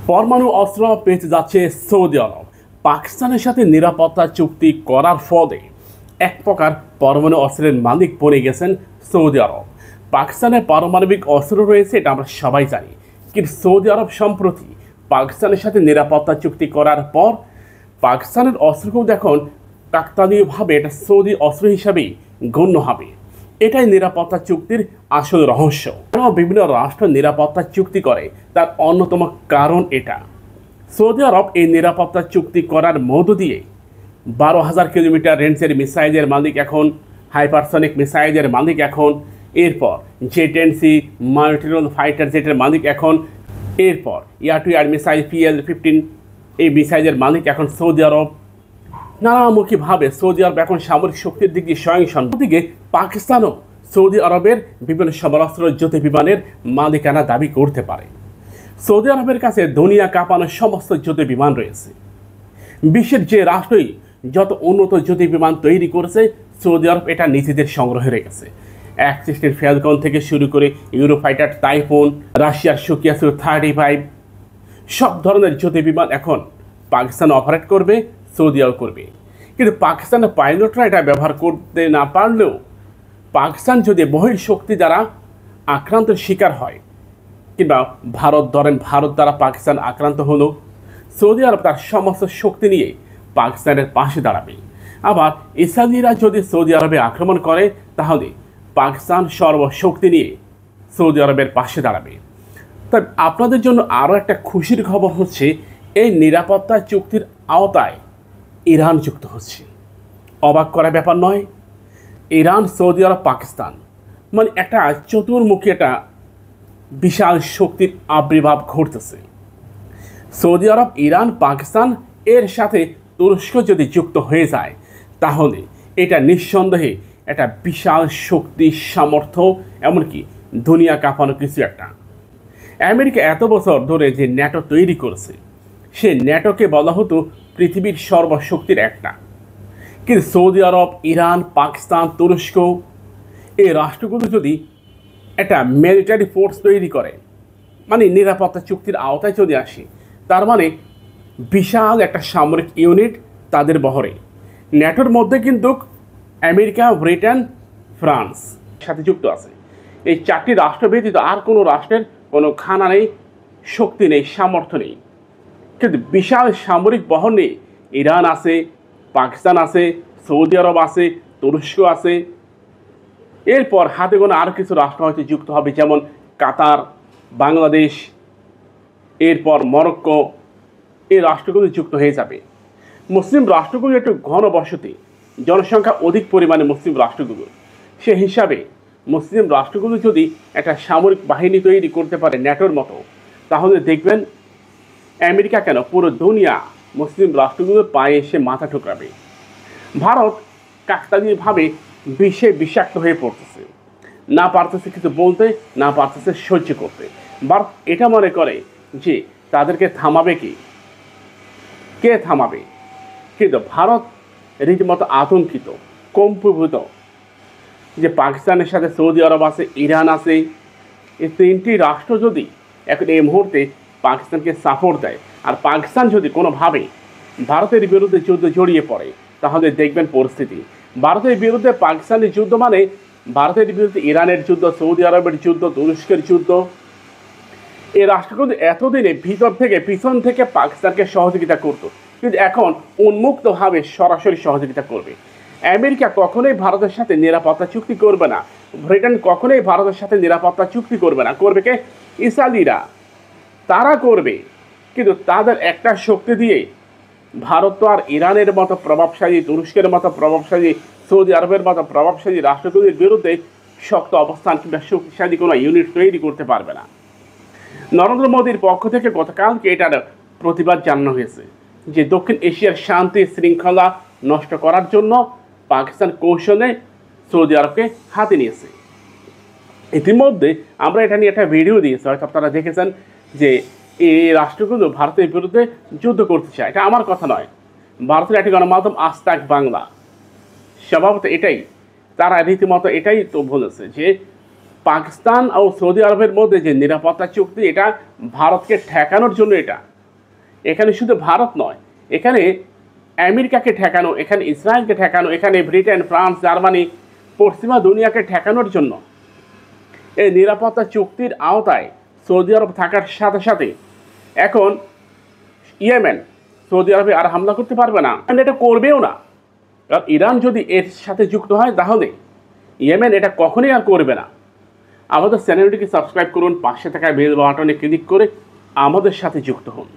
পরমাণু অস্ত্র পেতে যাচ্ছে সৌদি আরব। পাকিস্তানের সাথে নিরাপত্তা চুক্তি করার ফলে এক প্রকার পরমাণু অস্ত্রের মালিক বনে গেছেন সৌদি আরব। পাকিস্তানের পারমাণবিক অস্ত্র রয়েছে, এটা আমরা সবাই জানি, কিন্তু সৌদি আরব সম্প্রতি পাকিস্তানের সাথে নিরাপত্তা চুক্তি করার পর পাকিস্তানের অস্ত্রকেও এখন কাকতালীয়ভাবে এটা সৌদি অস্ত্র হিসাবেই গণ্য হবে। এটাই নিরাপত্তা চুক্তির আসল রহস্য। বিভিন্ন রাষ্ট্র নিরাপত্তা চুক্তি করে তার অন্যতম কারণ এটা। সৌদি আরব এই নিরাপত্তা চুক্তি করার মধ্য দিয়ে 12,000 কিলোমিটার রেঞ্জের মিসাইলের মালিক এখন, হাইপারসনিক মিসাইলের মালিক এখন, এরপর J-10C মাল্টিরোল ফাইটার জেটের মালিক এখন, এরপর air two air missile PL-15 এই মিসাইলের মালিক এখন সৌদি আরব। নানামুখীভাবে সৌদি আরব এখন সামরিক শক্তির দিক দিয়ে স্বয়ংসম্পূর্ণ। দিকে পাকিস্তানও সৌদি আরবের বিভিন্ন সমরাস্ত্র যুদ্ধ বিমানের মালিকানা দাবি করতে পারে। সৌদি আরবের কাছে দুনিয়া কাঁপানো সমস্ত যুদ্ধ বিমান রয়েছে। বিশ্বের যে রাষ্ট্রই যত উন্নত যুদ্ধ বিমান তৈরি করেছে, সৌদি আরব এটা নিজেদের সংগ্রহে রেখেছে। F-16 ফ্যালকন থেকে শুরু করে ইউরোফাইটার টাইফুন, রাশিয়ার সুকিয়া Su-35 সব ধরনের যুদ্ধ বিমান এখন পাকিস্তান অপারেট করবে, সৌদি আরব করবে। কিন্তু পাকিস্তানের পাইলটরা এটা ব্যবহার করতে না পারলেও পাকিস্তান যদি বহিঃশক্তি দ্বারা আক্রান্তের শিকার হয়, কিংবা ভারত দ্বারা পাকিস্তান আক্রান্ত হলো, সৌদি আরব তার সমস্ত শক্তি নিয়ে পাকিস্তানের পাশে দাঁড়াবে। আবার ইসরায়েলিরা যদি সৌদি আরবে আক্রমণ করে, তাহলে পাকিস্তান সর্বশক্তি নিয়ে সৌদি আরবের পাশে দাঁড়াবে। তবে আপনাদের জন্য আরও একটা খুশির খবর হচ্ছে, এই নিরাপত্তা চুক্তির আওতায় ইরান যুক্ত হচ্ছে। অবাক করা ব্যাপার নয়। ইরান, সৌদি আরব, পাকিস্তান মানে একটা চতুর্মুখী একটা বিশাল শক্তির আবির্ভাব ঘটতেছে। সৌদি আরব, ইরান, পাকিস্তান এর সাথে তুরস্ক যদি যুক্ত হয়ে যায়, তাহলে এটা নিঃসন্দেহে একটা বিশাল শক্তি, সামর্থ্য, এমনকি দুনিয়া কাঁপানো কিছু একটা। আমেরিকা এত বছর ধরে যে ন্যাটো তৈরি করেছে, সে ন্যাটোকে বলা হতো পৃথিবীর সর্বশক্তির একটা। কিন্তু সৌদি আরব, ইরান, পাকিস্তান, তুরস্ক এই রাষ্ট্রগুলো যদি একটা মিলিটারি ফোর্স তৈরি করে, মানে নিরাপত্তা চুক্তির আওতায় যদি আসে, তার মানে বিশাল একটা সামরিক ইউনিট তাদের বহরে। ন্যাটোর মধ্যে কিন্তু আমেরিকা, ব্রিটেন, ফ্রান্স সাথে যুক্ত আছে। এই চারটি রাষ্ট্র ব্যতীত আর কোনো রাষ্ট্রের কোনো খানা নেই, শক্তি নেই, সামর্থ্য নেই। কিন্তু বিশাল সামরিক বহর নিয়ে ইরান আছে, পাকিস্তান আছে, সৌদি আরব আছে, তুরস্ক আছে। এরপর হাতে গোনা আরও কিছু রাষ্ট্র হয়তো যুক্ত হবে, যেমন কাতার, বাংলাদেশ, এরপর মরক্কো। এই রাষ্ট্রগুলো যুক্ত হয়ে যাবে। মুসলিম রাষ্ট্রগুলো একটু ঘনবসতি, জনসংখ্যা অধিক পরিমাণে মুসলিম রাষ্ট্রগুলো। সে হিসাবে মুসলিম রাষ্ট্রগুলো যদি একটা সামরিক বাহিনী তৈরি করতে পারে ন্যাটোর মতো, তাহলে দেখবেন আমেরিকা কেন, পুরো দুনিয়া মুসলিম রাষ্ট্রগুলোর পায়ে এসে মাথা ঠুকরাবে। ভারত কাকতালীয়ভাবে বিশ্বে বিষাক্ত হয়ে পড়তেছে, না পারতেছে কিছু বলতে, না পারতেছে সহ্য করতে। ভারত এটা মনে করে যে তাদেরকে থামাবে কে থামাবে? কিন্তু ভারত রীতিমতো আতঙ্কিত, কম্পভূত যে পাকিস্তানের সাথে সৌদি আরব আছে, ইরান আছে। এই তিনটি রাষ্ট্র যদি এখন এই মুহূর্তে পাকিস্তানকে সাপোর্ট দেয়, আর পাকিস্তান যদি কোনোভাবে ভারতের বিরুদ্ধে যুদ্ধ জড়িয়ে পড়ে, তাহলে দেখবেন পরিস্থিতি। ভারতের বিরুদ্ধে পাকিস্তানের যুদ্ধ মানে ভারতের বিরুদ্ধে ইরানের যুদ্ধ, সৌদি আরবের যুদ্ধ, তুরস্কের যুদ্ধ। এই রাষ্ট্রগুলো এতদিনে ভিতর থেকে, পিছন থেকে পাকিস্তানকে সহযোগিতা করত, কিন্তু এখন উন্মুক্তভাবে সরাসরি সহযোগিতা করবে। আমেরিকা কখনোই ভারতের সাথে নিরাপত্তা চুক্তি করবে না, ব্রিটেন কখনোই ভারতের সাথে নিরাপত্তা চুক্তি করবে না। করবে কে? ইসরায়েলিরা, তারা করবে। কিন্তু তাদের একটা শক্তি দিয়ে ভারত তো আর ইরানের মতো প্রভাবশালী, তুরস্কের মতো প্রভাবশালী, সৌদি আরবের মতো প্রভাবশালী রাষ্ট্রগুলির বিরুদ্ধে শক্ত অবস্থান কিংবা শক্তিশালী কোনো ইউনিট তৈরি করতে পারবে না। নরেন্দ্র মোদীর পক্ষ থেকে গতকালকে এটার প্রতিবাদ জানানো হয়েছে যে দক্ষিণ এশিয়ার শান্তি শৃঙ্খলা নষ্ট করার জন্য পাকিস্তান কৌশলে সৌদি আরবকে হাতে নিয়েছে। ইতিমধ্যে আমরা এটা নিয়ে একটা ভিডিও দিয়েছি, হয়তো আপনারা দেখেছেন, যে এই রাষ্ট্রগুলো ভারতের বিরুদ্ধে যুদ্ধ করতে চায়। এটা আমার কথা নয়, ভারতের একটি গণমাধ্যম আজ তাক বাংলা স্বভাবত এটাই, তারা রীতিমতো এটাই তো বলেছে যে পাকিস্তান ও সৌদি আরবের মধ্যে যে নিরাপত্তা চুক্তি, এটা ভারতকে ঠেকানোর জন্য এটা এখানে শুধু ভারত নয়, এখানে আমেরিকাকে ঠেকানো, এখানে ইসরায়েলকে ঠেকানো, এখানে ব্রিটেন, ফ্রান্স, জার্মানি, পশ্চিমা দুনিয়াকে ঠেকানোর জন্য এই নিরাপত্তা চুক্তির আওতায় সৌদি আরব থাকার সাথে সাথে এখন ইয়েমেন সৌদি আরবে আর হামলা করতে পারবে না, এটা করবেও না। কারণ ইরান যদি এর সাথে যুক্ত হয় তাহলে ইয়েমেন এটা কখনোই আর করবে না। আমাদের চ্যানেলটিকে সাবস্ক্রাইব করুন, পাশে থাকা বেল বাটনে ক্লিক করে আমাদের সাথে যুক্ত হন।